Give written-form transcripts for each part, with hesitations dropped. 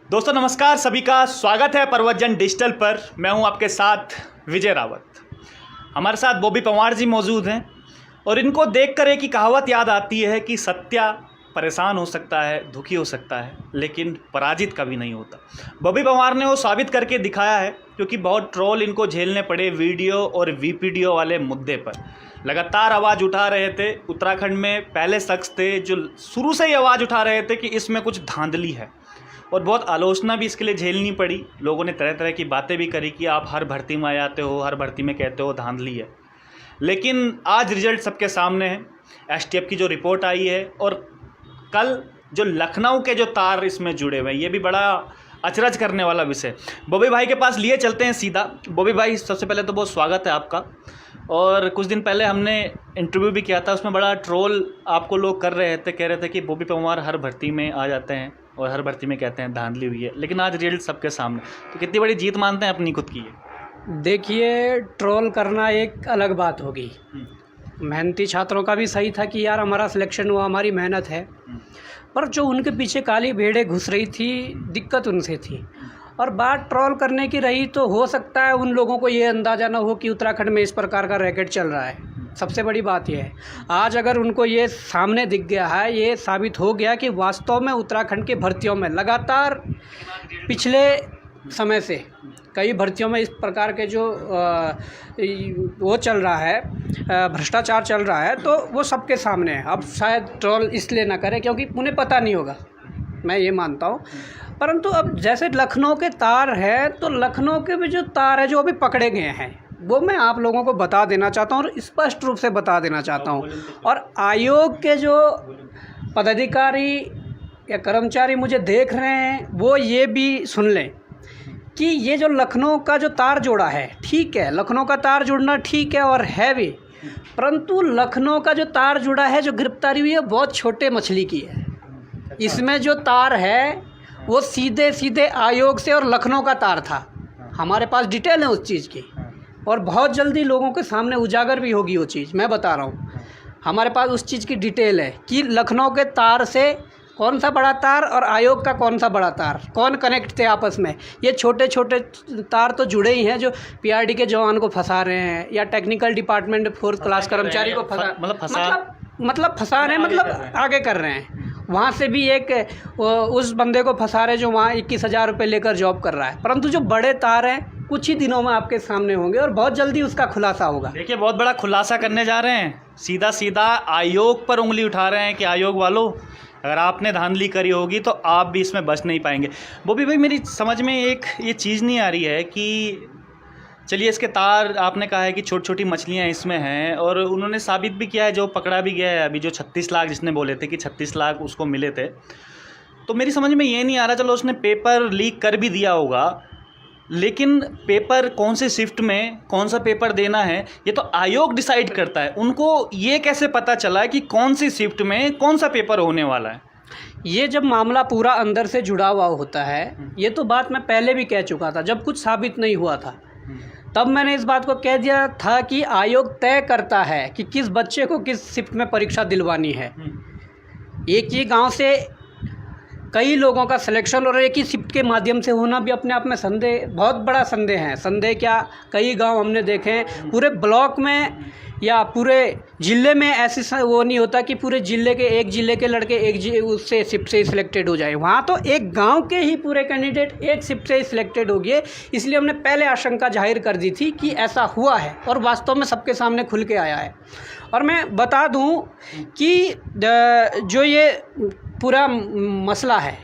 दोस्तों नमस्कार, सभी का स्वागत है प्रवचन डिजिटल पर। मैं हूं आपके साथ विजय रावत। हमारे साथ बॉबी पंवार जी मौजूद हैं और इनको देखकर एक ही कहावत याद आती है कि सत्या परेशान हो सकता है, दुखी हो सकता है, लेकिन पराजित कभी नहीं होता। बॉबी पंवार ने वो साबित करके दिखाया है, क्योंकि बहुत ट्रोल इनको झेलने पड़े वीडियो और वीपीडियो वाले मुद्दे पर। लगातार आवाज़ उठा रहे थे। उत्तराखंड में पहले शख्स थे जो शुरू से ही आवाज़ उठा रहे थे कि इसमें कुछ धांधली है, और बहुत आलोचना भी इसके लिए झेलनी पड़ी। लोगों ने तरह तरह की बातें भी करी कि आप हर भर्ती में आ जाते हो, हर भर्ती में कहते हो धांधली है। लेकिन आज रिजल्ट सबके सामने है। एसटीएफ की जो रिपोर्ट आई है और कल जो लखनऊ के जो तार इसमें जुड़े हुए हैं, ये भी बड़ा अचरज करने वाला विषय। बॉबी भाई के पास लिए चलते हैं सीधा। बॉबी भाई, सबसे पहले तो बहुत स्वागत है आपका। और कुछ दिन पहले हमने इंटरव्यू भी किया था, उसमें बड़ा ट्रोल आपको लोग कर रहे थे, कह रहे थे कि बॉबी पंवार हर भर्ती में आ जाते हैं और हर भर्ती में कहते हैं धांधली हुई है। लेकिन आज रिजल्ट सबके सामने, तो कितनी बड़ी जीत मानते हैं अपनी खुद की ये? देखिए, ट्रोल करना एक अलग बात होगी। मेहनती छात्रों का भी सही था कि यार हमारा सिलेक्शन हुआ, हमारी मेहनत है, पर जो उनके पीछे काली भेड़ें घुस रही थी, दिक्कत उनसे थी। और बात ट्रोल करने की रही तो हो सकता है उन लोगों को ये अंदाज़ा ना हो कि उत्तराखंड में इस प्रकार का रैकेट चल रहा है। सबसे बड़ी बात यह है, आज अगर उनको ये सामने दिख गया है, ये साबित हो गया कि वास्तव में उत्तराखंड की भर्तियों में लगातार पिछले समय से कई भर्तियों में इस प्रकार के जो वो चल रहा है, भ्रष्टाचार चल रहा है, तो वो सबके सामने है। अब शायद ट्रोल इसलिए ना करें क्योंकि उन्हें पता नहीं होगा, मैं ये मानता हूँ। परंतु अब जैसे लखनऊ के तार है, तो लखनऊ के भी जो तार है जो अभी पकड़े गए हैं, वो मैं आप लोगों को बता देना चाहता हूँ और स्पष्ट रूप से बता देना चाहता हूँ। और आयोग के जो पदाधिकारी या कर्मचारी मुझे देख रहे हैं, वो ये भी सुन लें कि ये जो लखनऊ का जो तार जोड़ा है, ठीक है, लखनऊ का तार जुड़ना ठीक है और है भी, परंतु लखनऊ का जो तार जुड़ा है, जो गिरफ्तारी हुई है, बहुत छोटे मछली की है। इसमें जो तार है वो सीधे सीधे आयोग से और लखनऊ का तार था। हमारे पास डिटेल है उस चीज़ की, और बहुत जल्दी लोगों के सामने उजागर भी होगी वो चीज़। मैं बता रहा हूँ, हमारे पास उस चीज़ की डिटेल है कि लखनऊ के तार से कौन सा बड़ा तार और आयोग का कौन सा बड़ा तार, कौन कनेक्ट थे आपस में। ये छोटे छोटे तार तो जुड़े ही हैं, जो पीआरडी के जवान को फंसा रहे हैं या टेक्निकल डिपार्टमेंट 4th क्लास कर्मचारी को मतलब फंसा रहे हैं, मतलब आगे कर रहे हैं। वहाँ से भी एक उस बंदे को फंसा रहे जो वहाँ 21,000 रुपये लेकर जॉब कर रहा है। परंतु जो बड़े तार हैं कुछ ही दिनों में आपके सामने होंगे और बहुत जल्दी उसका खुलासा होगा। देखिए, बहुत बड़ा खुलासा करने जा रहे हैं। सीधा सीधा आयोग पर उंगली उठा रहे हैं कि आयोग वालों, अगर आपने धांधली करी होगी तो आप भी इसमें बच नहीं पाएंगे। बॉबी भाई, मेरी समझ में एक ये चीज़ नहीं आ रही है कि चलिए इसके तार आपने कहा है कि छोटी छोटी मछलियां इसमें हैं, और उन्होंने साबित भी किया है, जो पकड़ा भी गया है अभी, जो 36 लाख जिसने बोले थे कि 36 लाख उसको मिले थे। तो मेरी समझ में ये नहीं आ रहा, चलो उसने पेपर लीक कर भी दिया होगा, लेकिन पेपर कौन से शिफ्ट में कौन सा पेपर देना है ये तो आयोग डिसाइड करता है। उनको ये कैसे पता चला कि कौन सी शिफ्ट में कौन सा पेपर होने वाला है? ये जब मामला पूरा अंदर से जुड़ा हुआ होता है, ये तो बात मैं पहले भी कह चुका था, जब कुछ साबित नहीं हुआ था तब मैंने इस बात को कह दिया था कि आयोग तय करता है कि किस बच्चे को किस शिफ्ट में परीक्षा दिलवानी है। एक ही गांव से कई लोगों का सिलेक्शन और एक ही शिफ्ट के माध्यम से होना भी अपने आप में संदेह, बहुत बड़ा संदेह है। संदेह क्या, कई गांव हमने देखे हैं, पूरे ब्लॉक में या पूरे ज़िले में ऐसी वो नहीं होता कि पूरे ज़िले के एक ज़िले के लड़के एक उससे शिफ्ट से ही सिलेक्टेड हो जाए। वहाँ तो एक गांव के ही पूरे कैंडिडेट एक शिफ्ट से ही सिलेक्टेड हो गए। इसलिए हमने पहले आशंका जाहिर कर दी थी कि ऐसा हुआ है, और वास्तव में सबके सामने खुल के आया है। और मैं बता दूं कि जो ये पूरा मसला है,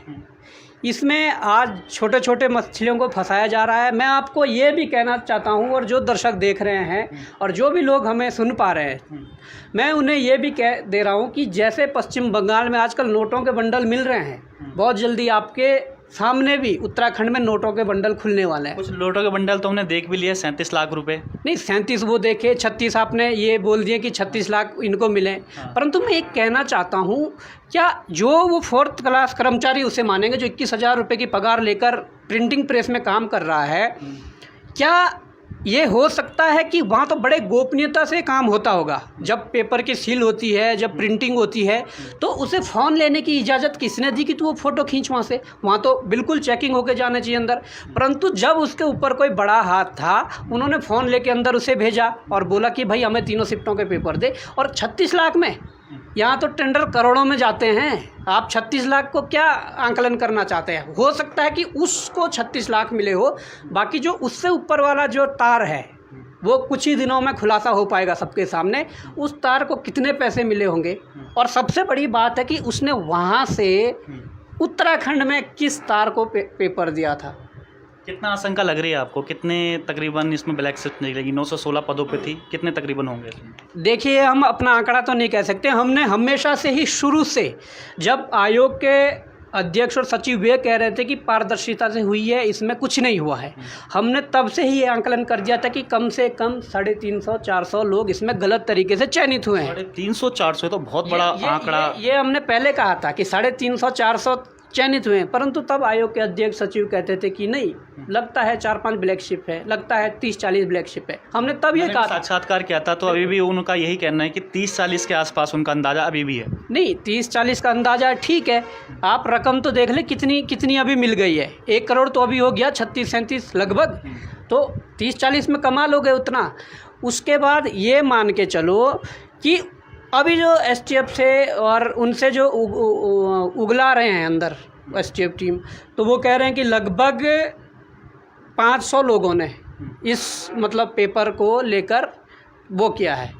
इसमें आज छोटे छोटे मछलियों को फंसाया जा रहा है। मैं आपको ये भी कहना चाहता हूँ, और जो दर्शक देख रहे हैं और जो भी लोग हमें सुन पा रहे हैं, मैं उन्हें ये भी कह दे रहा हूँ कि जैसे पश्चिम बंगाल में आजकल नोटों के बंडल मिल रहे हैं, बहुत जल्दी आपके सामने भी उत्तराखंड में नोटों के बंडल खुलने वाले हैं। कुछ नोटों के बंडल तो हमने देख भी लिए, 37 लाख रुपए। नहीं, 37 वो देखे, 36 आपने ये बोल दिए कि 36 लाख इनको मिले। परंतु मैं एक कहना चाहता हूँ, क्या जो वो 4th क्लास कर्मचारी उसे मानेंगे जो 21,000 रुपये की पगार लेकर प्रिंटिंग प्रेस में काम कर रहा है, क्या ये हो सकता है कि वहाँ तो बड़े गोपनीयता से काम होता होगा। जब पेपर की सील होती है, जब प्रिंटिंग होती है, तो उसे फ़ोन लेने की इजाज़त किसने दी कि तू वो फ़ोटो खींच वहाँ तो बिल्कुल चेकिंग होके जाना चाहिए अंदर। परंतु जब उसके ऊपर कोई बड़ा हाथ था, उन्होंने फ़ोन लेके अंदर उसे भेजा और बोला कि भाई हमें तीनों शिफ्टों के पेपर दे। और 36 लाख में, यहाँ तो टेंडर करोड़ों में जाते हैं, आप 36 लाख को क्या आंकलन करना चाहते हैं? हो सकता है कि उसको 36 लाख मिले हो, बाकी जो उससे ऊपर वाला जो तार है वो कुछ ही दिनों में खुलासा हो पाएगा सबके सामने, उस तार को कितने पैसे मिले होंगे। और सबसे बड़ी बात है कि उसने वहाँ से उत्तराखंड में किस तार को पेपर दिया था। कितना आशंका लग रही है आपको, कितने तकरीबन इसमें ब्लैक शिफ्ट निकलेगी? 916 पदों पे थी, कितने तकरीबन होंगे इसमें? देखिए, हम अपना आंकड़ा तो नहीं कह सकते। हमने हमेशा से ही शुरू से, जब आयोग के अध्यक्ष और सचिव ये कह रहे थे कि पारदर्शिता से हुई है, इसमें कुछ नहीं हुआ है, हमने तब से ही ये आंकलन कर दिया था कि कम से कम 350-400 लोग इसमें गलत तरीके से चयनित हुए हैं। 350-400 तो बहुत बड़ा आंकड़ा। ये हमने पहले कहा था कि 350-400 चयनित हुए हैं, परंतु तब आयोग के अध्यक्ष सचिव कहते थे कि नहीं, लगता है 4-5 ब्लैक शिप है, लगता है 30-40 ब्लैक शिप है। हमने तब ये कहा, साक्षात्कार किया था, तो अभी भी उनका यही कहना है कि 30-40 के आसपास उनका अंदाजा अभी भी है। नहीं, 30-40 का अंदाजा ठीक है, आप रकम तो देख ले कितनी अभी मिल गई है। 1 करोड़ तो अभी हो गया, 36-37 लगभग, तो 30-40 में कमाल हो गए उतना। उसके बाद ये मान के चलो कि अभी जो एसटीएफ से और उनसे जो उगला रहे हैं अंदर एसटीएफ टीम, तो वो कह रहे हैं कि लगभग 500 लोगों ने इस मतलब पेपर को लेकर वो किया है,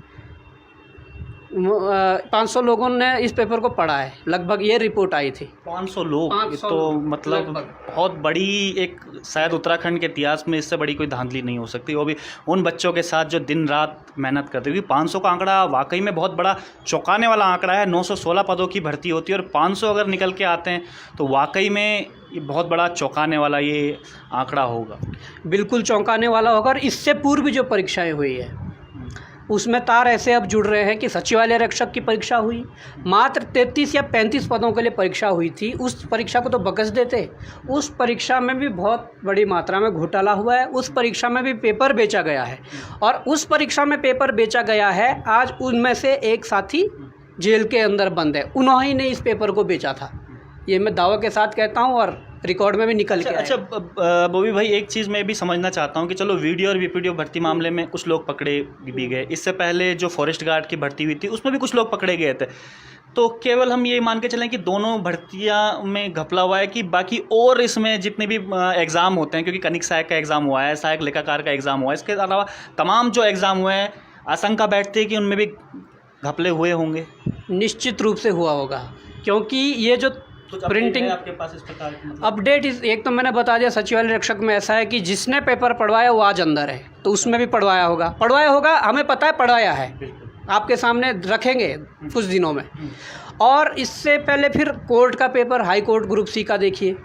500 लोगों ने इस पेपर को पढ़ा है, लगभग ये रिपोर्ट आई थी। 500 लोग, तो मतलब बहुत बड़ी एक, शायद उत्तराखंड के इतिहास में इससे बड़ी कोई धांधली नहीं हो सकती, वो भी उन बच्चों के साथ जो दिन रात मेहनत करते हैं। 500 का आंकड़ा वाकई में बहुत बड़ा चौंकाने वाला आंकड़ा है। 916 पदों की भर्ती होती है और 500 अगर निकल के आते हैं तो वाकई में ये बहुत बड़ा चौंकाने वाला ये आंकड़ा होगा। बिल्कुल चौंकाने वाला होगा। और इससे पूर्व जो परीक्षाएँ हुई है उसमें तार ऐसे अब जुड़ रहे हैं कि सचिवालय रक्षक की परीक्षा हुई, मात्र 33 या 35 पदों के लिए परीक्षा हुई थी। उस परीक्षा को तो बकस देते, उस परीक्षा में भी बहुत बड़ी मात्रा में घोटाला हुआ है, उस परीक्षा में भी पेपर बेचा गया है। और उस परीक्षा में पेपर बेचा गया है, आज उनमें से एक साथी जेल के अंदर बंद है, उन्होंने ने इस पेपर को बेचा था। ये मैं दावा के साथ कहता हूँ और रिकॉर्ड में भी निकल के अच्छा बॉबी भाई, एक चीज़ मैं भी समझना चाहता हूँ कि चलो वीडियो और वीपीडीओ भर्ती मामले में कुछ लोग पकड़े भी गए, इससे पहले जो फॉरेस्ट गार्ड की भर्ती हुई थी उसमें भी कुछ लोग पकड़े गए थे, तो केवल हम ये मान के चलें कि दोनों भर्तियाँ में घपला हुआ है कि बाकी और इसमें जितने भी एग्ज़ाम होते हैं, क्योंकि कनिक सहायक का एग्ज़ाम हुआ है, सहायक लेखाकार का एग्ज़ाम हुआ है, इसके अलावा तमाम जो एग्ज़ाम हुए हैं, आशंका बैठती है कि उनमें भी घपले हुए होंगे? निश्चित रूप से हुआ होगा, क्योंकि ये जो प्रिंटिंग आपके पास इस प्रकार की मतलब अपडेट एक तो मैंने बता दिया, सचिवालय रक्षक में ऐसा है कि जिसने पेपर पढ़वाया वो आज अंदर है, तो उसमें भी पढ़वाया होगा, हमें पता है पढ़वाया है, आपके सामने रखेंगे कुछ दिनों में। और इससे पहले फिर कोर्ट का paper, high court group C का देखिए,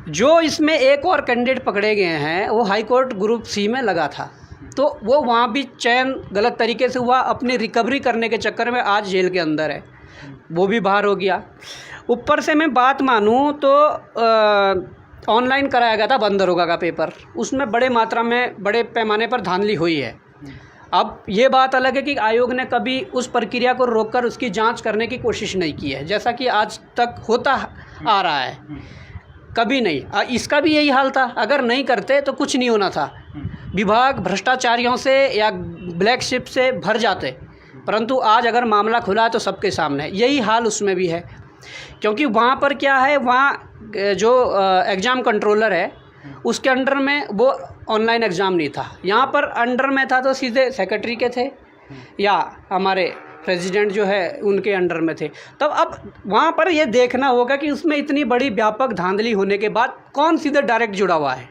जो इसमें एक और कैंडिडेट पकड़े गए हैं वो हाई कोर्ट ग्रुप सी में लगा था, तो वो वहाँ भी चयन गलत तरीके से हुआ, अपनी रिकवरी करने के चक्कर में आज जेल के अंदर है, वो भी बाहर हो गया। ऊपर से मैं बात मानूँ तो ऑनलाइन कराया गया था बंद दरोगा का पेपर, उसमें बड़े मात्रा में बड़े पैमाने पर धांधली हुई है। अब ये बात अलग है कि आयोग ने कभी उस प्रक्रिया को रोककर उसकी जांच करने की कोशिश नहीं की है, जैसा कि आज तक होता आ रहा है, कभी नहीं। इसका भी यही हाल था, अगर नहीं करते तो कुछ नहीं होना था, विभाग भ्रष्टाचारियों से या ब्लैक शिप से भर जाते, परंतु आज अगर मामला खुला है तो सबके सामने, यही हाल उसमें भी है। क्योंकि वहाँ पर क्या है, वहाँ जो एग्ज़ाम कंट्रोलर है उसके अंडर में वो ऑनलाइन एग्ज़ाम नहीं था, यहाँ पर अंडर में था तो सीधे सेक्रेटरी के थे या हमारे प्रेसिडेंट जो है उनके अंडर में थे। तब अब वहाँ पर ये देखना होगा कि उसमें इतनी बड़ी व्यापक धांधली होने के बाद कौन सीधे डायरेक्ट जुड़ा हुआ है।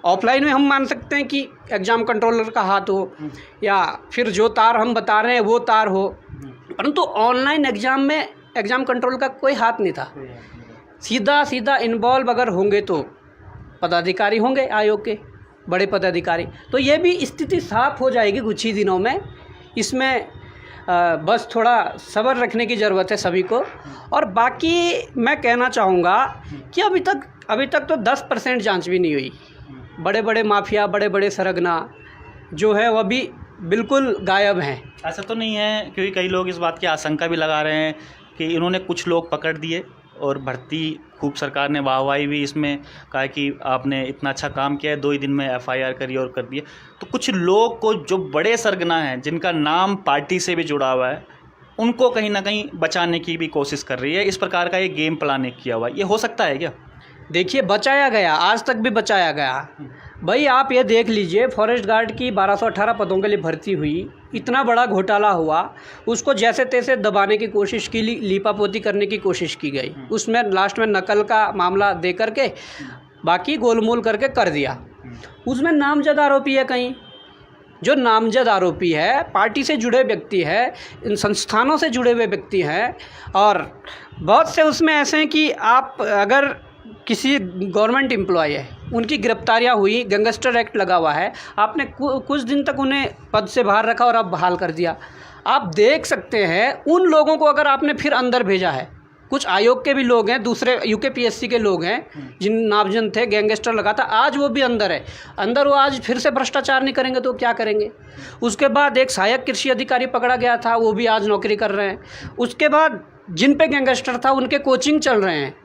ऑफलाइन में हम मान सकते हैं कि एग्ज़ाम कंट्रोलर का हाथ हो या फिर जो तार हम बता रहे हैं वो तार हो, परंतु ऑनलाइन एग्ज़ाम में एग्ज़ाम कंट्रोल का कोई हाथ नहीं था। सीधा इन्वॉल्व अगर होंगे तो पदाधिकारी होंगे, आयोग के बड़े पदाधिकारी, तो ये भी स्थिति साफ हो जाएगी कुछ ही दिनों में। इसमें बस थोड़ा सब्र रखने की ज़रूरत है सभी को। और बाकी मैं कहना चाहूँगा कि अभी तक तो 10% जांच भी नहीं हुई। बड़े बड़े माफिया, बड़े बड़े सरगना जो है वह भी बिल्कुल गायब हैं। ऐसा तो नहीं है, क्योंकि कई लोग इस बात की आशंका भी लगा रहे हैं कि इन्होंने कुछ लोग पकड़ दिए और भर्ती खूब सरकार ने वाहवाही भी इसमें कहा कि आपने इतना अच्छा काम किया है, 2 ही दिन में एफआईआर करी और कर दिए। तो कुछ लोग को जो बड़े सरगना हैं, जिनका नाम पार्टी से भी जुड़ा हुआ है, उनको कहीं ना कहीं बचाने की भी कोशिश कर रही है। इस प्रकार का ये गेम प्लान एक किया हुआ है, ये हो सकता है क्या? देखिए, बचाया गया, आज तक भी बचाया गया। भाई आप ये देख लीजिए, फॉरेस्ट गार्ड की 1218 पदों के लिए भर्ती हुई, इतना बड़ा घोटाला हुआ, उसको जैसे तैसे दबाने की कोशिश की, लीपापोती करने की कोशिश की गई, उसमें लास्ट में नकल का मामला दे करके बाकी गोलमोल करके कर दिया। उसमें नामजद आरोपी है, कहीं जो नामजद आरोपी है, पार्टी से जुड़े व्यक्ति है, इन संस्थानों से जुड़े हुए व्यक्ति हैं, और बहुत से उसमें ऐसे हैं कि आप अगर किसी गवर्नमेंट एम्प्लॉय है, उनकी गिरफ्तारियां हुई, गैंगस्टर एक्ट लगा हुआ है, आपने कुछ दिन तक उन्हें पद से बाहर रखा और अब बहाल कर दिया। आप देख सकते हैं उन लोगों को अगर आपने फिर अंदर भेजा है, कुछ आयोग के भी लोग हैं, दूसरे यूकेपीएससी के लोग हैं, जिन नामजद थे, गैंगस्टर लगा था, आज वो भी अंदर है, अंदर वो आज फिर से भ्रष्टाचार नहीं करेंगे तो क्या करेंगे। उसके बाद एक सहायक कृषि अधिकारी पकड़ा गया था, वो भी आज नौकरी कर रहे हैं। उसके बाद जिन पे गैंगस्टर था उनके कोचिंग चल रहे हैं,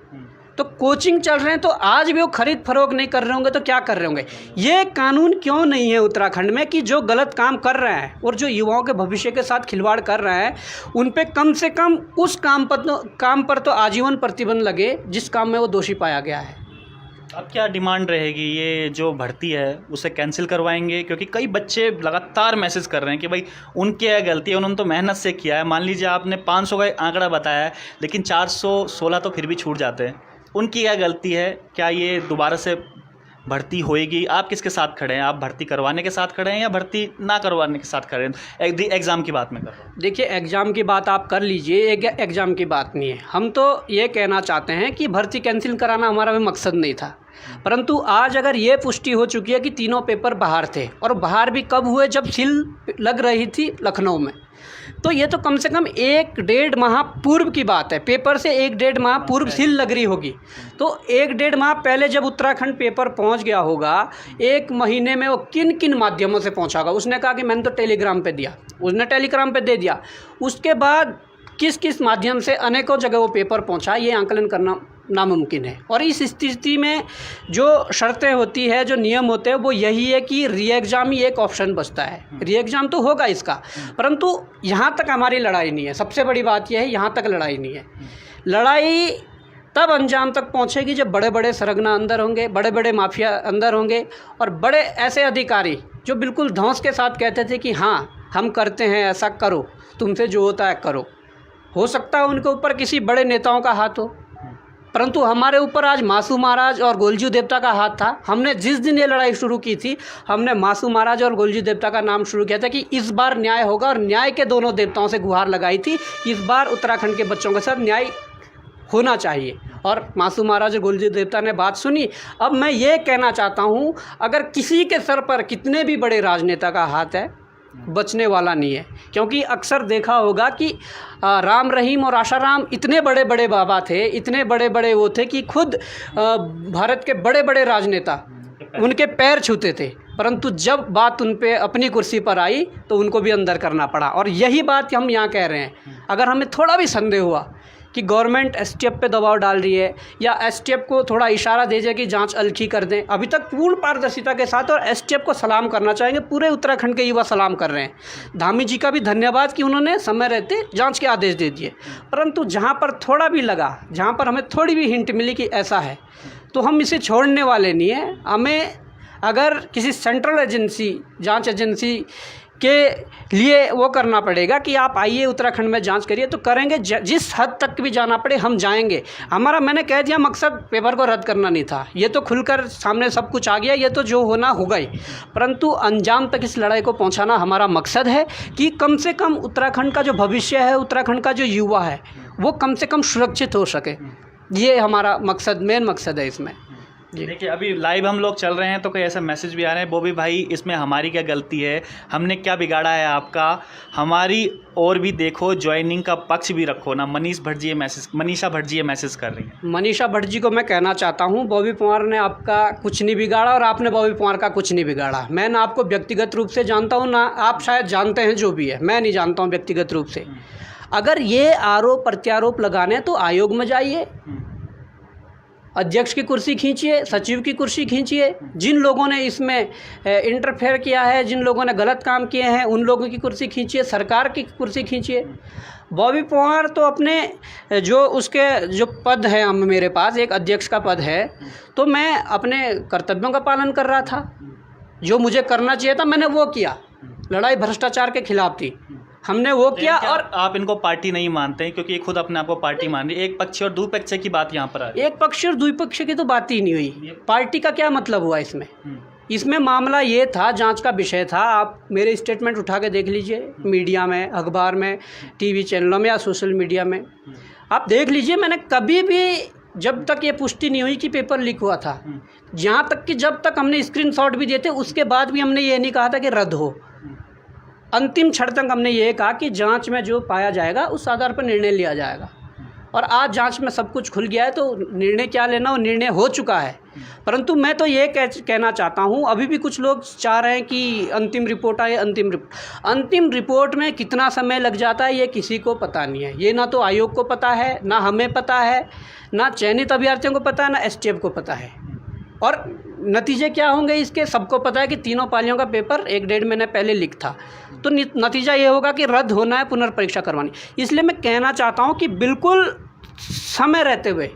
तो कोचिंग चल रहे हैं, तो आज भी वो खरीद फरोख्त नहीं कर रहे होंगे तो क्या कर रहे होंगे। ये कानून क्यों नहीं है उत्तराखंड में कि जो गलत काम कर रहे हैं और जो युवाओं के भविष्य के साथ खिलवाड़ कर रहे हैं, उन पे कम से कम उस काम पर तो आजीवन प्रतिबंध लगे जिस काम में वो दोषी पाया गया है। अब क्या डिमांड रहेगी? ये जो भर्ती है उसे कैंसिल करवाएंगे? क्योंकि कई बच्चे लगातार मैसेज कर रहे हैं कि भाई उनकी क्या गलती है, उन्होंने तो मेहनत से किया है। मान लीजिए आपने 500 का आंकड़ा बताया है, लेकिन 416 तो फिर भी छूट जाते हैं। उनकी क्या गलती है? क्या ये दोबारा से भर्ती होएगी? आप किसके साथ खड़े हैं? आप भर्ती करवाने के साथ खड़े हैं या भर्ती ना करवाने के साथ खड़े हैं? एग्ज़ाम की बात मैं कर रहा हूँ। देखिए, एग्ज़ाम की बात आप कर लीजिए, एग्ज़ाम की बात नहीं है। हम तो ये कहना चाहते हैं कि भर्ती कैंसिल कराना हमारा भी मकसद नहीं था, परंतु आज अगर ये पुष्टि हो चुकी है कि तीनों पेपर बाहर थे, और बाहर भी कब हुए, जब सील लग रही थी लखनऊ में, तो ये तो कम से कम 1-1.5 माह पूर्व की बात है। पेपर से 1-1.5 माह पूर्व सील लग रही होगी, तो 1-1.5 माह पहले जब उत्तराखंड पेपर पहुंच गया होगा, 1 महीने में वो किन किन माध्यमों से पहुंचा होगा। उसने कहा कि मैंने तो टेलीग्राम पे दिया, उसने टेलीग्राम पे दे दिया। उसके बाद किस किस माध्यम से अनेकों जगह वो पेपर पहुंचा, ये आंकलन करना नामुमकिन है। और इस स्थिति में जो शर्तें होती है, जो नियम होते हैं, वो यही है कि री एग्ज़ाम ही एक ऑप्शन बचता है। री एग्ज़ाम तो होगा इसका, परंतु यहाँ तक हमारी लड़ाई नहीं है। सबसे बड़ी बात यह है, यहाँ तक लड़ाई नहीं है। लड़ाई तब अंजाम तक पहुँचेगी जब बड़े बड़े सरगना अंदर होंगे, बड़े बड़े माफिया अंदर होंगे, और बड़े ऐसे अधिकारी जो बिल्कुल धौंस के साथ कहते थे कि हाँ हम करते हैं, ऐसा करो, तुमसे जो होता है करो। हो सकता है उनके ऊपर किसी बड़े नेताओं का हाथ हो, परंतु हमारे ऊपर आज मासू महाराज और गोलजू देवता का हाथ था। हमने जिस दिन ये लड़ाई शुरू की थी, हमने मासू महाराज और गोलजू देवता का नाम शुरू किया था कि इस बार न्याय होगा, और न्याय के दोनों देवताओं से गुहार लगाई थी, इस बार उत्तराखंड के बच्चों के साथ न्याय होना चाहिए। और मासू महाराज और गोलजू देवता ने बात सुनी। अब मैं ये कहना चाहता हूँ, अगर किसी के सर पर कितने भी बड़े राजनेता का हाथ है, बचने वाला नहीं है। क्योंकि अक्सर देखा होगा कि राम रहीम और आशाराम इतने बड़े बड़े बाबा थे, इतने बड़े बड़े वो थे कि खुद भारत के बड़े बड़े राजनेता उनके पैर छूते थे, परंतु जब बात उन पे अपनी कुर्सी पर आई तो उनको भी अंदर करना पड़ा। और यही बात हम यहाँ कह रहे हैं। अगर हमें थोड़ा भी संदेह हुआ कि गवर्नमेंट एसटीएफ पे दबाव डाल रही है, या एसटीएफ को थोड़ा इशारा दे जाए कि जांच अलखी कर दें, अभी तक पूर्ण पारदर्शिता के साथ, और एसटीएफ को सलाम करना चाहेंगे, पूरे उत्तराखंड के युवा सलाम कर रहे हैं। धामी जी का भी धन्यवाद कि उन्होंने समय रहते जांच के आदेश दे दिए। परंतु जहां पर थोड़ा भी लगा, जहां पर हमें थोड़ी भी हिंट मिली कि ऐसा है, तो हम इसे छोड़ने वाले नहीं हैं। हमें अगर किसी सेंट्रल एजेंसी, जाँच एजेंसी के लिए वो करना पड़ेगा कि आप आइए उत्तराखंड में जांच करिए, तो करेंगे। जिस हद तक भी जाना पड़े हम जाएंगे। हमारा, मैंने कह दिया, मकसद पेपर को रद्द करना नहीं था। ये तो खुलकर सामने सब कुछ आ गया, ये तो जो होना होगा ही, परंतु अंजाम तक इस लड़ाई को पहुंचाना हमारा मकसद है कि कम से कम उत्तराखंड का जो भविष्य है, उत्तराखंड का जो युवा है, वो कम से कम सुरक्षित हो सके। ये हमारा मकसद, मेन मकसद है इसमें। जी। देखिए अभी लाइव हम लोग चल रहे हैं तो कोई ऐसा मैसेज भी आ रहे हैं, बॉबी भाई इसमें हमारी क्या गलती है, हमने क्या बिगाड़ा है आपका, हमारी और भी देखो, ज्वाइनिंग का पक्ष भी रखो ना। मनीषा भट्ट जी ये मैसेज कर रही हैं। मनीषा भट्ट जी को मैं कहना चाहता हूँ, बॉबी पवार ने आपका कुछ नहीं बिगाड़ा और आपने बॉबी पवार का कुछ नहीं बिगाड़ा। मैं ना आपको व्यक्तिगत रूप से जानता हूँ, ना आप शायद जानते हैं, जो भी है मैं नहीं जानता हूँ व्यक्तिगत रूप से। अगर ये आरोप प्रत्यारोप लगाने तो आयोग में जाइए, अध्यक्ष की कुर्सी खींचिए, सचिव की कुर्सी खींचिए। जिन लोगों ने इसमें इंटरफेयर किया है, जिन लोगों ने गलत काम किए हैं, उन लोगों की कुर्सी खींचिए, सरकार की कुर्सी खींचिए। बॉबी पवार तो अपने जो उसके जो पद है, हम मेरे पास एक अध्यक्ष का पद है, तो मैं अपने कर्तव्यों का पालन कर रहा था। जो मुझे करना चाहिए था मैंने वो किया। लड़ाई भ्रष्टाचार के खिलाफ थी, हमने वो किया। और आप इनको पार्टी नहीं मानते हैं क्योंकि ये खुद अपने आप को पार्टी मान रही है। एक पक्ष और द्विपक्ष की बात यहाँ पर आ रही है। एक पक्ष और द्विपक्ष की तो बात ही नहीं हुई। पार्टी का क्या मतलब हुआ इसमें? इसमें मामला ये था, जांच का विषय था। आप मेरे स्टेटमेंट उठा के देख लीजिए, मीडिया में, अखबार में, टीवी चैनलों में या सोशल मीडिया में आप देख लीजिए। मैंने कभी भी, जब तक ये पुष्टि नहीं हुई कि पेपर लीक हुआ था, जहाँ तक कि जब तक हमने स्क्रीनशॉट भी दिए थे, उसके बाद भी हमने ये नहीं कहा था कि रद्द हो। अंतिम क्षण तक हमने ये कहा कि जांच में जो पाया जाएगा उस आधार पर निर्णय लिया जाएगा। और आज जांच में सब कुछ खुल गया है, तो निर्णय क्या लेना, वो निर्णय हो चुका है। परंतु मैं तो ये कहना चाहता हूँ, अभी भी कुछ लोग चाह रहे हैं कि अंतिम रिपोर्ट आए। अंतिम रिपोर्ट में कितना समय लग जाता है ये किसी को पता नहीं है। ये ना तो आयोग को पता है, ना हमें पता है, ना चयनित अभ्यर्थियों को पता है, ना एसटीएफ को पता है। और नतीजे क्या होंगे इसके सबको पता है कि तीनों पालियों का पेपर 1-1.5 महीने पहले लीक था। तो नतीजा ये होगा कि रद्द होना है, पुनर्परीक्षा करवानी। इसलिए मैं कहना चाहता हूँ कि बिल्कुल समय रहते हुए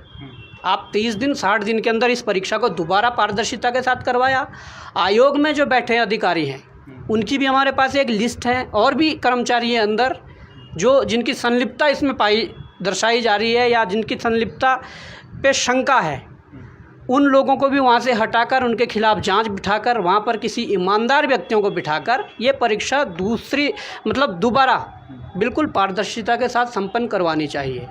आप 30 दिन 60 दिन के अंदर इस परीक्षा को दोबारा पारदर्शिता के साथ करवाया। आयोग में जो बैठे अधिकारी हैं उनकी भी हमारे पास एक लिस्ट है, और भी कर्मचारी हैं अंदर जो जिनकी संलिप्तता इसमें दर्शाई जा रही है या जिनकी संलिप्तता पे शंका है। उन लोगों को भी वहाँ से हटाकर उनके खिलाफ जांच बिठाकर वहाँ पर किसी ईमानदार व्यक्तियों को बिठाकर ये परीक्षा दोबारा बिल्कुल पारदर्शिता के साथ संपन्न करवानी चाहिए।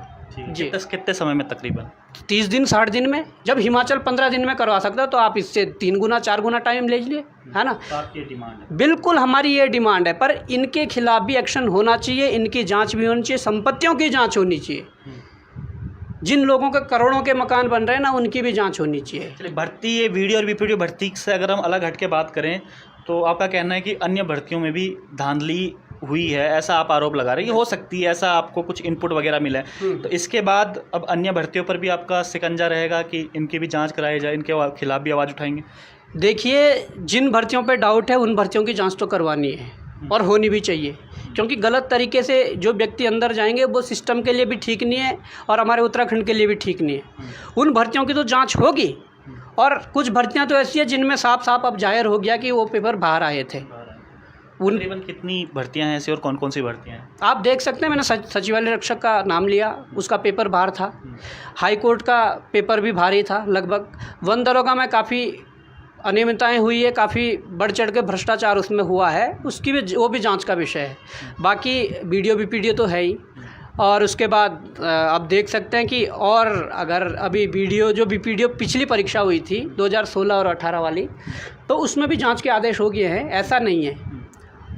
जी। कितने समय में तकरीबन? 30 दिन 60 दिन में। जब हिमाचल 15 दिन में करवा सकता तो आप इससे 3 गुना 4 गुना टाइम ले लीजिए, है ना। तो आपकी डिमांड है? बिल्कुल हमारी ये डिमांड है, पर इनके खिलाफ भी एक्शन होना चाहिए, इनकी जाँच भी होनी चाहिए, संपत्तियों की जाँच होनी चाहिए। जिन लोगों के करोड़ों के मकान बन रहे हैं ना, उनकी भी जांच होनी चाहिए। चलिए, भर्ती, ये वीडियो और वीपीडी भर्ती से अगर हम अलग हट के बात करें तो आपका कहना है कि अन्य भर्तियों में भी धांधली हुई है, ऐसा आप आरोप लगा रहे हैं। हो सकती है, ऐसा आपको कुछ इनपुट वगैरह मिला है, तो इसके बाद अब अन्य भर्तियों पर भी आपका शिकंजा रहेगा कि इनकी भी जाँच कराई जाए, इनके खिलाफ भी आवाज़ उठाएंगे? देखिए, जिन भर्तियों पर डाउट है उन भर्तियों की जाँच तो करवानी है और होनी भी चाहिए, क्योंकि गलत तरीके से जो व्यक्ति अंदर जाएंगे वो सिस्टम के लिए भी ठीक नहीं है और हमारे उत्तराखंड के लिए भी ठीक नहीं है। उन भर्तियों की तो जांच होगी, और कुछ भर्तियां तो ऐसी है जिनमें साफ साफ अब जाहिर हो गया कि वो पेपर बाहर आए थे। तकरीबन कितनी भर्तियां हैं ऐसी और कौन कौन सी भर्तियां हैं? आप देख सकते हैं, मैंने सचिवालय रक्षक का नाम लिया, उसका पेपर बाहर था। हाई कोर्ट का पेपर भी भारी था लगभग। वन दरोगा में काफ़ी अनियमितताएं हुई है, काफ़ी बढ़ चढ़ के भ्रष्टाचार उसमें हुआ है, उसकी भी वो भी जांच का विषय है। बाकी वीडियो वीपीडी तो है ही। और उसके बाद आप देख सकते हैं कि और अगर अभी वीपीडी पिछली परीक्षा हुई थी 2016 और 18 वाली, तो उसमें भी जांच के आदेश हो गए हैं, ऐसा नहीं है।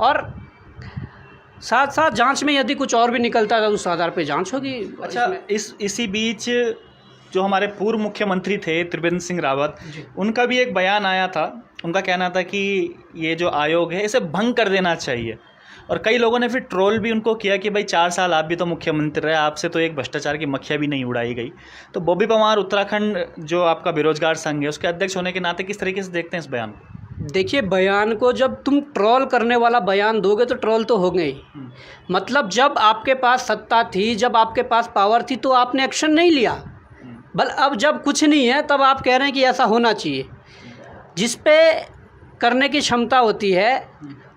और साथ साथ जांच में यदि कुछ और भी निकलता है तो उस आधार पर जांच होगी। अच्छा, इसी बीच जो हमारे पूर्व मुख्यमंत्री थे त्रिवेंद्र सिंह रावत, उनका भी एक बयान आया था। उनका कहना था कि ये जो आयोग है इसे भंग कर देना चाहिए, और कई लोगों ने फिर ट्रोल भी उनको किया कि भाई 4 साल आप भी तो मुख्यमंत्री रहे, आपसे तो एक भ्रष्टाचार की मक्खियाँ भी नहीं उड़ाई गई। तो बॉबी पवार उत्तराखंड जो आपका बेरोजगार संघ है उसके अध्यक्ष होने के नाते किस तरीके से देखते हैं इस बयान को? देखिए, बयान को जब तुम ट्रोल करने वाला बयान दोगे तो ट्रोल तो होंगे ही। मतलब जब आपके पास सत्ता थी, जब आपके पास पावर थी, तो आपने एक्शन नहीं लिया। अब जब कुछ नहीं है तब आप कह रहे हैं कि ऐसा होना चाहिए। जिस पे करने की क्षमता होती है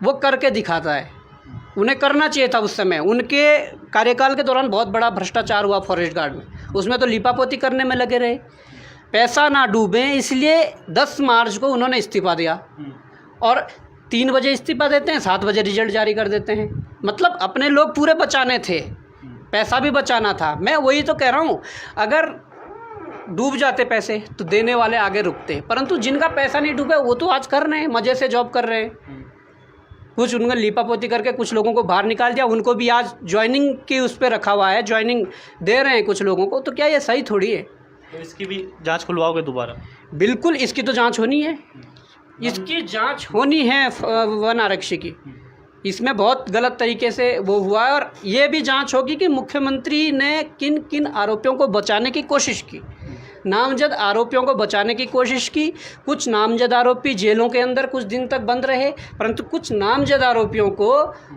वो करके दिखाता है। उन्हें करना चाहिए था उस समय। उनके कार्यकाल के दौरान बहुत बड़ा भ्रष्टाचार हुआ फॉरेस्ट गार्ड में, उसमें तो लिपापोती करने में लगे रहे, पैसा ना डूबे, इसलिए 10 मार्च को उन्होंने इस्तीफा दिया। और 3 बजे इस्तीफा देते हैं, 7 बजे रिजल्ट जारी कर देते हैं। मतलब अपने लोग पूरे बचाने थे, पैसा भी बचाना था। मैं वही तो कह रहा हूँ, अगर डूब जाते पैसे तो देने वाले आगे रुकते, परंतु जिनका पैसा नहीं डूबे वो तो आज कर रहे हैं, मज़े से जॉब कर रहे हैं। कुछ उनका लीपापोती करके कुछ लोगों को बाहर निकाल दिया, उनको भी आज ज्वाइनिंग की उस पर रखा हुआ है, ज्वाइनिंग दे रहे हैं कुछ लोगों को, तो क्या ये सही थोड़ी है? तो इसकी भी जांच खुलवाओगे दोबारा? बिल्कुल, इसकी तो जांच होनी है, इसकी जांच होनी है वन आरक्षी की। इसमें बहुत गलत तरीके से वो हुआ है, और ये भी जांच होगी कि मुख्यमंत्री ने किन किन आरोपियों को बचाने की कोशिश की। नामजद आरोपियों को बचाने की कोशिश की, कुछ नामजद आरोपी जेलों के अंदर कुछ दिन तक बंद रहे, परंतु कुछ नामजद आरोपियों को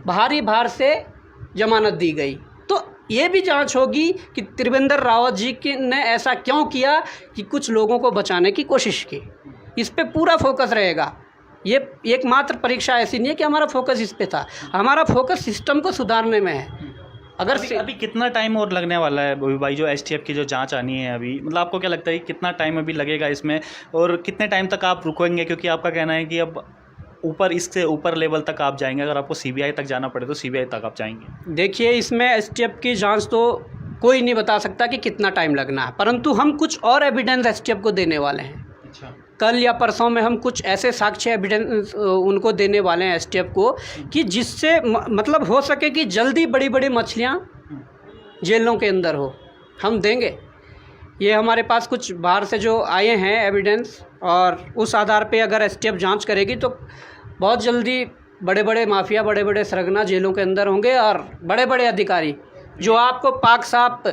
भारी भार से जमानत दी गई। तो ये भी जांच होगी कि त्रिवेंद्र रावत जी ने ऐसा क्यों किया कि कुछ लोगों को बचाने की कोशिश की। इस पे पूरा फोकस रहेगा। ये एकमात्र परीक्षा ऐसी नहीं है कि हमारा फोकस इस पे था, हमारा फोकस सिस्टम को सुधारने में है। अगर अभी कितना टाइम और लगने वाला है बॉबी भाई, जो एसटीएफ की जो जांच आनी है अभी, मतलब आपको क्या लगता है कि कितना टाइम अभी लगेगा इसमें, और कितने टाइम तक आप रुकेंगे? क्योंकि आपका कहना है कि अब ऊपर, इससे ऊपर लेवल तक आप जाएंगे, अगर आपको सीबीआई तक जाना पड़े तो सीबीआई तक आप जाएंगे। देखिए, इसमें एसटीएफ की जांच तो कोई नहीं बता सकता कि कितना टाइम लगना है, परंतु हम कुछ और एविडेंस एसटीएफ को देने वाले हैं। अच्छा। कल या परसों में हम कुछ ऐसे साक्ष्य एविडेंस उनको देने वाले हैं एसटीएफ को, कि जिससे मतलब हो सके कि जल्दी बड़ी बड़ी मछलियाँ जेलों के अंदर हो, हम देंगे। ये हमारे पास कुछ बाहर से जो आए हैं एविडेंस, और उस आधार पे अगर एसटीएफ जांच करेगी तो बहुत जल्दी बड़े बड़े माफिया, बड़े बड़े सरगना जेलों के अंदर होंगे, और बड़े बड़े अधिकारी जो आपको पाक साफ,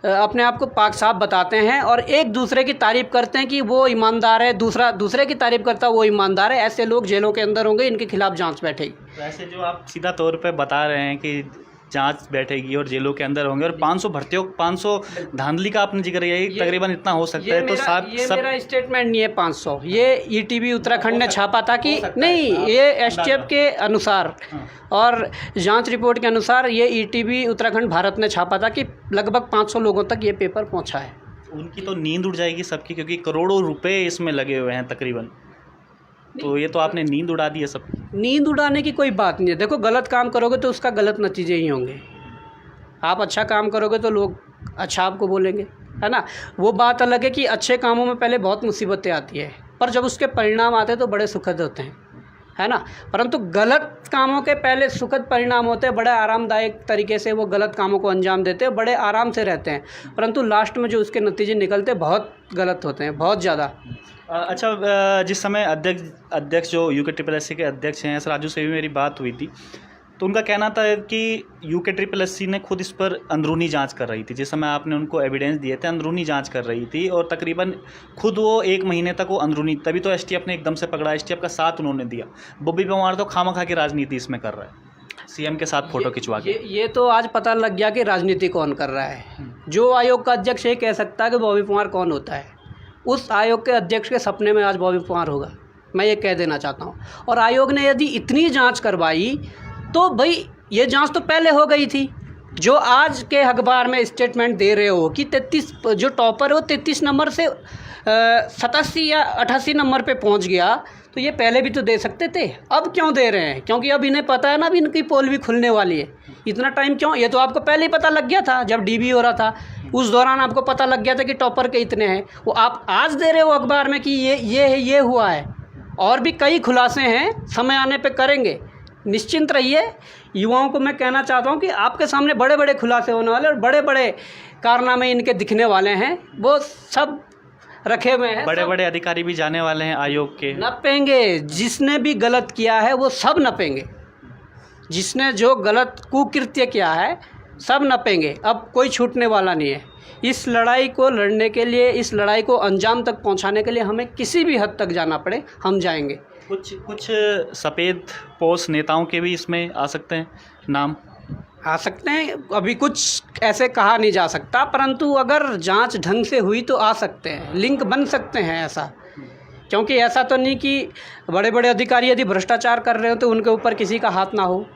अपने आप को पाक साफ बताते हैं और एक दूसरे की तारीफ़ करते हैं कि वो ईमानदार है, दूसरा दूसरे की तारीफ़ करता है वो ईमानदार है, ऐसे लोग जेलों के अंदर होंगे, इनके खिलाफ जांच बैठेगी। वैसे जो आप सीधा तौर पे बता रहे हैं कि जांच बैठेगी और जेलों के अंदर होंगे, और 500 भर्तियों, 500 धांधली का आपने जिक्र, यही तकरीबन इतना हो सकता है। तो साथ ये मेरा स्टेटमेंट नहीं है 500, ये ईटीवी उत्तराखंड ने छापा था कि नहीं, ये एसटीएफ के अनुसार और जांच रिपोर्ट के अनुसार ये ईटीवी उत्तराखंड भारत ने छापा था कि लगभग 500 लोगों तक ये पेपर पहुंचा है। उनकी तो नींद उड़ जाएगी सबकी, क्योंकि करोड़ों रुपए इसमें लगे हुए हैं तकरीबन। तो ये तो आपने नींद उड़ा दी है सब। नींद उड़ाने की कोई बात नहीं है। देखो, गलत काम करोगे तो उसका गलत नतीजे ही होंगे। आप अच्छा काम करोगे तो लोग अच्छा आपको बोलेंगे, है ना। वो बात अलग है कि अच्छे कामों में पहले बहुत मुसीबतें आती है, पर जब उसके परिणाम आते हैं तो बड़े सुखद होते हैं, है ना। परंतु गलत कामों के पहले सुखद परिणाम होते हैं, बड़े आरामदायक तरीके से वो गलत कामों को अंजाम देते हैं, बड़े आराम से रहते हैं, परंतु लास्ट में जो उसके नतीजे निकलते हैं बहुत गलत होते हैं, बहुत ज़्यादा। अच्छा, जिस समय अध्यक्ष जो UKSSC के अध्यक्ष हैं, राजू से भी मेरी बात हुई थी, तो उनका कहना था कि UKSSC ने खुद इस पर अंदरूनी जांच कर रही थी। जिस समय आपने उनको एविडेंस दिए थे, अंदरूनी जांच कर रही थी, और तकरीबन खुद वो 1 महीने तक वो अंदरूनी, तभी तो एसटीएफ ने एकदम से पकड़ा, एसटीएफ का साथ उन्होंने दिया। बॉबी पंवार तो खामखा की राजनीति इसमें कर रहा है, सीएम के साथ फोटो खिंचवा के। ये तो आज पता लग गया कि राजनीति कौन कर रहा है। जो आयोग का अध्यक्ष ये कह सकता है कि बॉबी पंवार कौन होता है, उस आयोग के अध्यक्ष के सपने में आज बॉबी पंवार होगा, मैं ये कह देना चाहता हूँ। और आयोग ने यदि इतनी जांच करवाई तो भाई ये जांच तो पहले हो गई थी। जो आज के अखबार में स्टेटमेंट दे रहे हो कि 33 जो टॉपर है वो 33 नंबर से 87 या 88 नंबर पे पहुंच गया, तो ये पहले भी तो दे सकते थे। अब क्यों दे रहे हैं? क्योंकि अब इन्हें पता है ना, अब इनकी पोल भी खुलने वाली है। इतना टाइम क्यों? ये तो आपको पहले ही पता लग गया था जब डीबी हो रहा था, उस दौरान आपको पता लग गया था कि टॉपर के इतने हैं। वो आप आज दे रहे हो अखबार में कि ये हुआ है। और भी कई खुलासे हैं, समय आने पे करेंगे, निश्चिंत रहिए। युवाओं को मैं कहना चाहता हूँ कि आपके सामने बड़े बड़े खुलासे होने वाले और बड़े बड़े कारनामे इनके दिखने वाले हैं, वो सब रखे हुए हैं। बड़े बड़े अधिकारी भी जाने वाले हैं आयोग के, नपेंगे। जिसने भी गलत किया है वो सब नपेंगे, जिसने जो गलत कुकृत्य किया है सब नपेंगे। अब कोई छूटने वाला नहीं है। इस लड़ाई को लड़ने के लिए, इस लड़ाई को अंजाम तक पहुंचाने के लिए हमें किसी भी हद तक जाना पड़े, हम जाएंगे। कुछ सफ़ेद पोस्ट नेताओं के भी इसमें आ सकते हैं, नाम आ सकते हैं। अभी कुछ ऐसे कहा नहीं जा सकता, परंतु अगर जांच ढंग से हुई तो आ सकते हैं, लिंक बन सकते हैं ऐसा। क्योंकि ऐसा तो नहीं कि बड़े बड़े अधिकारी यदि भ्रष्टाचार कर रहे हो तो उनके ऊपर किसी का हाथ ना हो।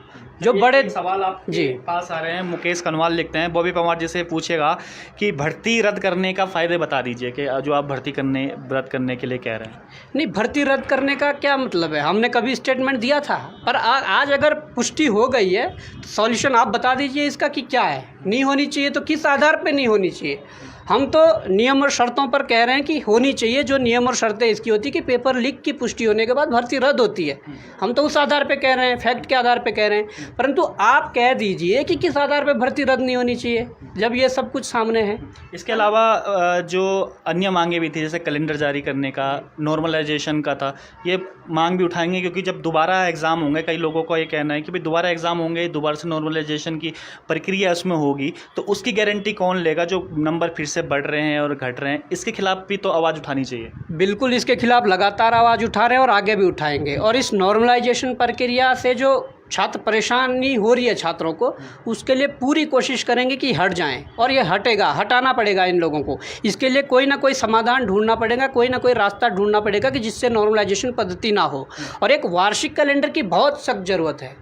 जो बड़े सवाल आप जी पास आ रहे हैं, मुकेश कनवाल लिखते हैं, बॉबी पंवार जी से पूछेगा कि भर्ती रद्द करने का फ़ायदे बता दीजिए, कि जो आप भर्ती रद्द करने के लिए कह रहे हैं। नहीं, भर्ती रद्द करने का क्या मतलब है? हमने कभी स्टेटमेंट दिया था, पर आज अगर पुष्टि हो गई है तो सॉल्यूशन आप बता दीजिए इसका कि क्या है। नहीं होनी चाहिए तो किस आधार पे नहीं होनी चाहिए? हम तो नियम और शर्तों पर कह रहे हैं कि होनी चाहिए। जो नियम और शर्तें इसकी होती कि पेपर लीक की पुष्टि होने के बाद भर्ती रद्द होती है, हम तो उस आधार पे कह रहे हैं, फैक्ट के आधार पे कह रहे हैं। परंतु आप कह दीजिए कि किस आधार पे भर्ती रद्द नहीं होनी चाहिए जब ये सब कुछ सामने है। इसके अलावा जो अन्य मांगे भी थी, जैसे कैलेंडर जारी करने का, नॉर्मलाइजेशन का था, ये मांग भी उठाएंगे? क्योंकि जब दोबारा एग्ज़ाम होंगे, कई लोगों का ये कहना है कि भाई दोबारा एग्ज़ाम होंगे, दोबारा से नॉर्मलाइजेशन की प्रक्रिया उसमें होगी, तो उसकी गारंटी कौन लेगा? जो नंबर फिर से बढ़ रहे हैं और घट रहे हैं, इसके खिलाफ भी तो आवाज़ उठानी चाहिए। बिल्कुल, इसके खिलाफ लगातार आवाज़ उठा रहे हैं और आगे भी उठाएंगे। और इस नॉर्मलाइजेशन प्रक्रिया से जो छात्र परेशानी हो रही है छात्रों को, उसके लिए पूरी कोशिश करेंगे कि हट जाएं, और ये हटेगा, हटाना पड़ेगा इन लोगों को। इसके लिए कोई ना कोई समाधान ढूंढना पड़ेगा, कोई ना कोई रास्ता ढूंढना पड़ेगा कि जिससे नॉर्मलाइजेशन पद्धति ना हो। और एक वार्षिक कैलेंडर की बहुत सख्त ज़रूरत है।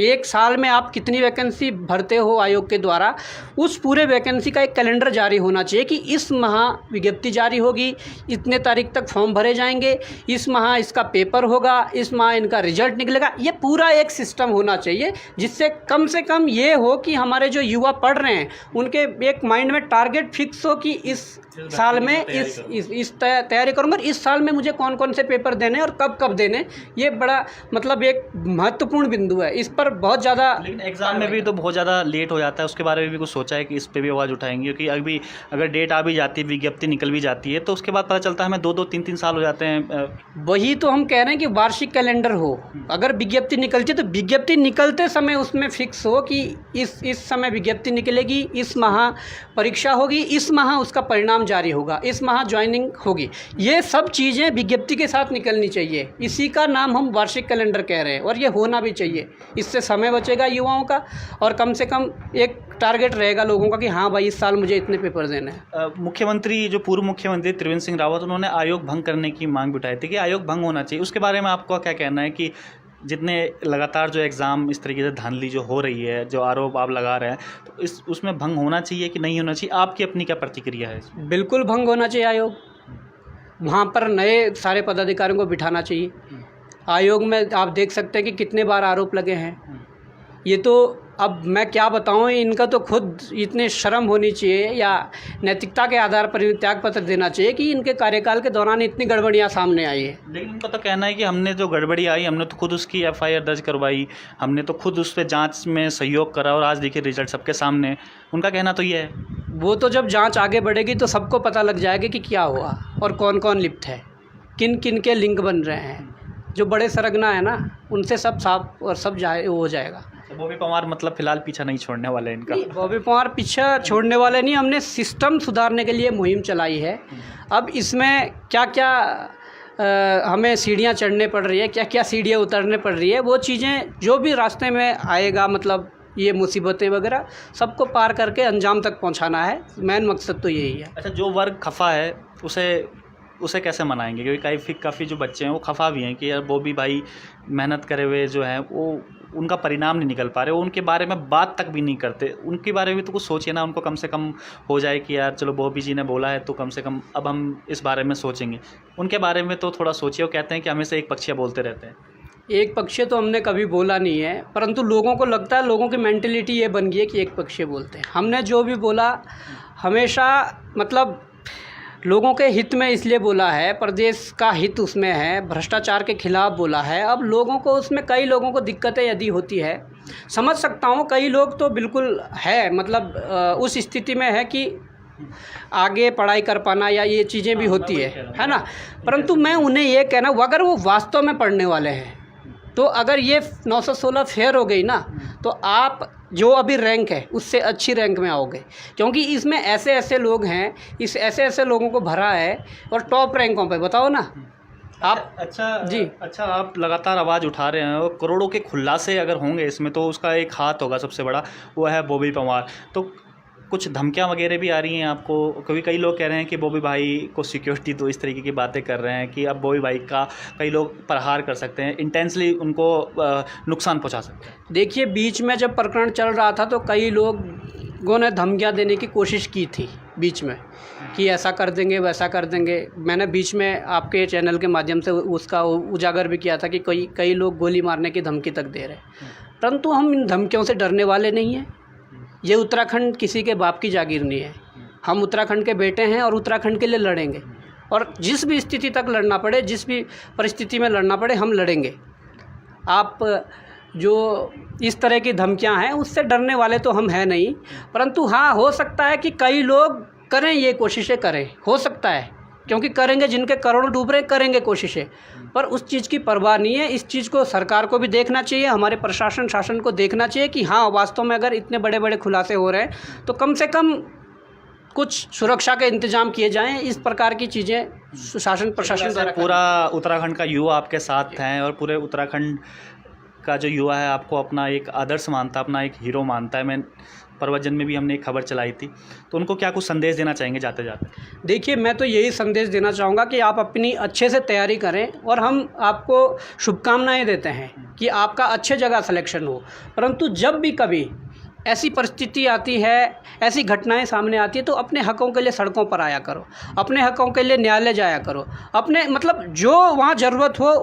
एक साल में आप कितनी वैकेंसी भरते हो आयोग के द्वारा, उस पूरे वैकेंसी का एक कैलेंडर जारी होना चाहिए कि इस माह विज्ञप्ति जारी होगी, इतने तारीख तक फॉर्म भरे जाएंगे, इस माह इसका पेपर होगा, इस माह इनका रिजल्ट निकलेगा। ये पूरा एक सिस्टम होना चाहिए जिससे कम से कम ये हो कि हमारे जो युवा पढ़ रहे हैं उनके एक माइंड में टारगेट फिक्स हो कि इस साल में इस तैयारी करूँगा, इस साल में मुझे कौन कौन से पेपर देने और कब कब देने। ये बड़ा मतलब एक महत्वपूर्ण बिंदु है। इस पर बहुत ज़्यादा, लेकिन एग्ज़ाम में भी तो बहुत ज़्यादा लेट हो जाता है, उसके बारे में भी कुछ सोचा है कि इस पे भी आवाज़ उठाएंगे? क्योंकि अभी अगर डेट आ भी जाती है, विज्ञप्ति निकल भी जाती है, तो उसके बाद पता चलता है हमें 2-2, 3-3 साल हो जाते हैं। वही तो हम कह रहे हैं कि वार्षिक कैलेंडर हो। अगर विज्ञप्ति निकलती है तो विज्ञप्ति निकलते समय उसमें फिक्स हो कि इस समय विज्ञप्ति निकलेगी, इस माह परीक्षा होगी, इस माह उसका परिणाम जारी होगा, इस माह ज्वाइनिंग होगी। ये सब चीज़ें विज्ञप्ति के साथ निकलनी चाहिए। इसी का नाम हम वार्षिक कैलेंडर कह रहे हैं, और ये होना भी चाहिए। इससे समय बचेगा युवाओं का, और कम से कम एक टारगेट रहेगा लोगों का कि हाँ भाई इस साल मुझे इतने पेपर देने हैं। मुख्यमंत्री, जो पूर्व मुख्यमंत्री त्रिवेंद्र सिंह रावत, उन्होंने आयोग भंग करने की मांग भी उठाई थी कि आयोग भंग होना चाहिए। उसके बारे में आपका क्या कहना है कि जितने लगातार जो एग्ज़ाम इस तरीके से धांधली जो हो रही है, जो आरोप आप लगा रहे हैं, तो उसमें भंग होना चाहिए कि नहीं होना चाहिए? आपकी अपनी क्या प्रतिक्रिया है इसमें? बिल्कुल भंग होना चाहिए आयोग। वहाँ पर नए सारे पदाधिकारियों को बिठाना चाहिए। आयोग में आप देख सकते हैं कि कितने बार आरोप लगे हैं। ये तो अब मैं क्या बताऊं, इनका तो खुद इतने शर्म होनी चाहिए या नैतिकता के आधार पर त्यागपत्र देना चाहिए कि इनके कार्यकाल के दौरान इतनी गड़बड़ियां सामने आई है। लेकिन उनका तो कहना है कि हमने जो गड़बड़ी आई, हमने तो खुद उसकी एफआईआर दर्ज करवाई, हमने तो खुद उस पर जाँच में सहयोग करा, और आज देखिए रिजल्ट सबके सामने। उनका कहना तो ये है। वो तो जब जाँच आगे बढ़ेगी तो सबको पता लग जाएगा कि क्या हुआ और कौन कौन लिप्त है, किन किन के लिंक बन रहे हैं। जो बड़े सरगना है ना, उनसे सब साफ और सब हो जाएगा। बॉबी पवार मतलब फिलहाल पीछा नहीं छोड़ने वाले इनका? बॉबी पवार पीछा छोड़ने वाले नहीं, हमने सिस्टम सुधारने के लिए मुहिम चलाई है। अब इसमें क्या क्या हमें सीढ़ियाँ चढ़ने पड़ रही है, क्या क्या सीढ़ियाँ उतरने पड़ रही है, वो चीज़ें जो भी रास्ते में आएगा, मतलब ये मुसीबतें वगैरह सबको पार करके अंजाम तक पहुंचाना है। मेन मकसद तो यही है। अच्छा, जो वर्ग खफा है उसे कैसे मनाएंगे? क्योंकि काफ़ी जो बच्चे हैं वो खफा भी हैं कि यार बॉबी भाई मेहनत करे हुए जो हैं वो उनका परिणाम नहीं निकल पा रहे, वो उनके बारे में बात तक भी नहीं करते। उनके बारे में तो कुछ सोचिए ना, उनको कम से कम हो जाए कि यार चलो बॉबी जी ने बोला है तो कम से कम अब हम इस बारे में सोचेंगे। उनके बारे में तो थोड़ा सोचिए। वो कहते हैं कि हमेशा एक पक्षीय बोलते रहते हैं। एक पक्षीय तो हमने कभी बोला नहीं है, परंतु लोगों को लगता है, लोगों की मेंटेलिटी ये बन गई है कि एक पक्षीय बोलते हैं। हमने जो भी बोला हमेशा मतलब लोगों के हित में इसलिए बोला है, प्रदेश का हित उसमें है, भ्रष्टाचार के खिलाफ बोला है। अब लोगों को उसमें कई लोगों को दिक्कतें यदि होती है, समझ सकता हूँ, कई लोग तो बिल्कुल है मतलब उस स्थिति में है कि आगे पढ़ाई कर पाना या ये चीज़ें भी होती है ना। परंतु मैं उन्हें ये कहना, अगर वो वास्तव में पढ़ने वाले हैं तो अगर ये 916 फेयर हो गई ना, तो आप जो अभी रैंक है उससे अच्छी रैंक में आओगे, क्योंकि इसमें ऐसे ऐसे लोग हैं, इस ऐसे ऐसे लोगों को भरा है और टॉप रैंकों पे। बताओ ना आप। अच्छा जी, अच्छा, आप लगातार आवाज़ उठा रहे हैं और करोड़ों के खुलासे अगर होंगे इसमें, तो उसका एक हाथ होगा सबसे बड़ा, वो है बॉबी पवार। तो कुछ धमकियां वगैरह भी आ रही हैं आपको? क्योंकि कई लोग कह रहे हैं कि बॉबी भाई को सिक्योरिटी दो, इस तरीके की बातें कर रहे हैं कि अब बॉबी भाई का कई लोग प्रहार कर सकते हैं, इंटेंसली उनको नुकसान पहुंचा सकते हैं। देखिए, बीच में जब प्रकरण चल रहा था तो कई लोगों ने धमकियां देने की कोशिश की थी बीच में कि ऐसा कर देंगे वैसा कर देंगे। मैंने बीच में आपके चैनल के माध्यम से उसका उजागर भी किया था कि कई लोग गोली मारने की धमकी तक दे रहे हैं, परंतु हम इन धमकियों से डरने वाले नहीं हैं। ये उत्तराखंड किसी के बाप की जागीर नहीं है। हम उत्तराखंड के बेटे हैं और उत्तराखंड के लिए लड़ेंगे, और जिस भी स्थिति तक लड़ना पड़े, जिस भी परिस्थिति में लड़ना पड़े, हम लड़ेंगे। आप जो इस तरह की धमकियां हैं उससे डरने वाले तो हम हैं नहीं, परंतु हाँ, हो सकता है कि कई लोग करें, ये कोशिशें करें, हो सकता है, क्योंकि करेंगे, जिनके करोड़ों डूब रहे करेंगे कोशिशें, पर उस चीज़ की परवाह नहीं है। इस चीज़ को सरकार को भी देखना चाहिए, हमारे प्रशासन शासन को देखना चाहिए कि हाँ, वास्तव में अगर इतने बड़े बड़े खुलासे हो रहे हैं तो कम से कम कुछ सुरक्षा के इंतजाम किए जाएं। इस प्रकार की चीज़ें शासन प्रशासन द्वारा पूरा उत्तराखंड का युवा आपके साथ हैं और पूरे उत्तराखंड का जो युवा है आपको अपना एक आदर्श मानता है, अपना एक हीरो मानता है। मैं पर्वतजन में भी हमने एक खबर चलाई थी, तो उनको क्या कुछ संदेश देना चाहेंगे जाते जाते? देखिए, मैं तो यही संदेश देना चाहूँगा कि आप अपनी अच्छे से तैयारी करें, और हम आपको शुभकामनाएं देते हैं कि आपका अच्छे जगह सिलेक्शन हो। परंतु जब भी कभी ऐसी परिस्थिति आती है, ऐसी घटनाएं सामने आती है, तो अपने हकों के लिए सड़कों पर आया करो, अपने हकों के लिए न्यायालय जाया करो, अपने मतलब जो वहाँ ज़रूरत हो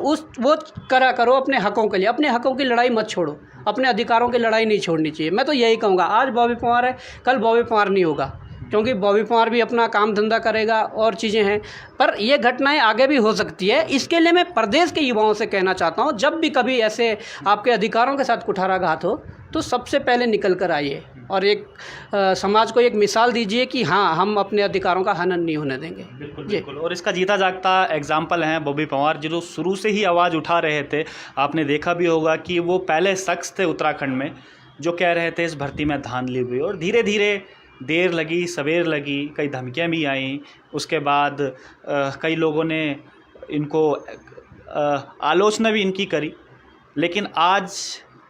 वो करा करो अपने हकों के लिए। अपने हकों की लड़ाई मत छोड़ो, अपने अधिकारों की लड़ाई नहीं छोड़नी चाहिए। मैं तो यही कहूँगा, आज बॉबी पंवार है, कल बॉबी पंवार नहीं होगा, क्योंकि बॉबी पंवार भी अपना काम धंधा करेगा और चीज़ें हैं, पर ये घटनाएं आगे भी हो सकती है। इसके लिए मैं प्रदेश के युवाओं से कहना चाहता हूँ, जब भी कभी ऐसे आपके अधिकारों के साथ कुठाराघात हो तो सबसे पहले निकल कर आइए और एक समाज को एक मिसाल दीजिए कि हाँ, हम अपने अधिकारों का हनन नहीं होने देंगे। बिल्कुल बिल्कुल। और इसका जीता जागता एग्जाम्पल हैं बॉबी पंवार, जो शुरू से ही आवाज़ उठा रहे थे। आपने देखा भी होगा कि वो पहले शख्स थे उत्तराखंड में जो कह रहे थे इस भर्ती में धांधली हुई, और धीरे धीरे देर लगी सवेर लगी, कई धमकियाँ भी आईं। उसके बाद कई लोगों ने इनको आलोचना भी इनकी करी, लेकिन आज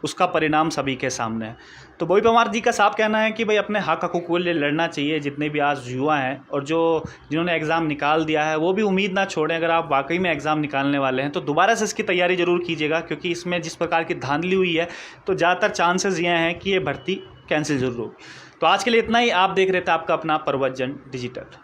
उसका परिणाम सभी के सामने है। तो बॉबी पंवार जी का साफ कहना है कि भाई अपने हक हकूक़ के लिए लड़ना चाहिए। जितने भी आज युवा हैं और जिन्होंने एग्ज़ाम निकाल दिया है, वो भी उम्मीद ना छोड़ें। अगर आप वाकई में एग्ज़ाम निकालने वाले हैं तो दोबारा से इसकी तैयारी ज़रूर कीजिएगा, क्योंकि इसमें जिस प्रकार की धांधली हुई है तो ज़्यादातर चांसेस ये हैं कि ये भर्ती कैंसिल ज़रूर होगी। तो आज के लिए इतना ही। आप देख रहे थे आपका अपना पर्वतजन डिजिटल।